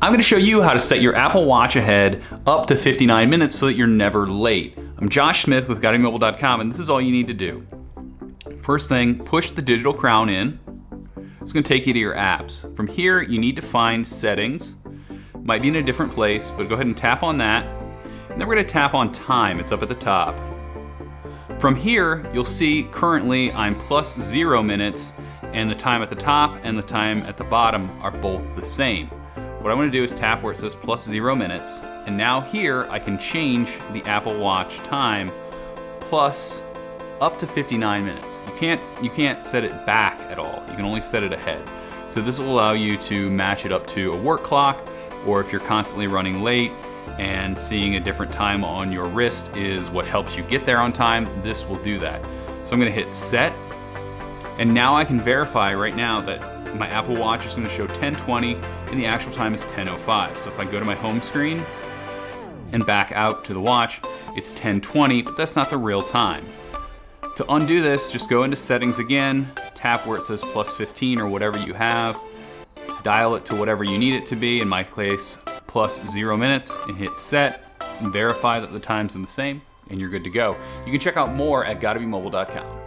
I'm going to show you how to set your Apple Watch ahead up to 59 minutes so that you're never late. I'm Josh Smith with GottaBeMobile.com, and this is all you need to do. First thing, push the digital crown in. It's going to take you to your apps. From here, you need to find settings. Might be in a different place, but go ahead and tap on that. And then we're going to tap on time. It's up at the top. From here, you'll see currently I'm plus 0 minutes, and the time at the top and the time at the bottom are both the same. What I'm going to do is tap where it says plus 0 minutes, and now here I can change the Apple Watch time plus up to 59 minutes. You can't set it back at all. You can only set it ahead. So this will allow you to match it up to a work clock, or if you're constantly running late and seeing a different time on your wrist is what helps you get there on time, this will do that. So I'm going to hit set, and now I can verify right now that my Apple Watch is going to show 10:20 and the actual time is 10:05. So if I go to my home screen and back out to the watch, it's 10:20, but that's not the real time. To undo this, just go into settings again, tap where it says plus 15 or whatever you have, dial it to whatever you need it to be, in my case plus 0 minutes, and hit set, and verify that the times are the same, and you're good to go. You can check out more at GottaBeMobile.com.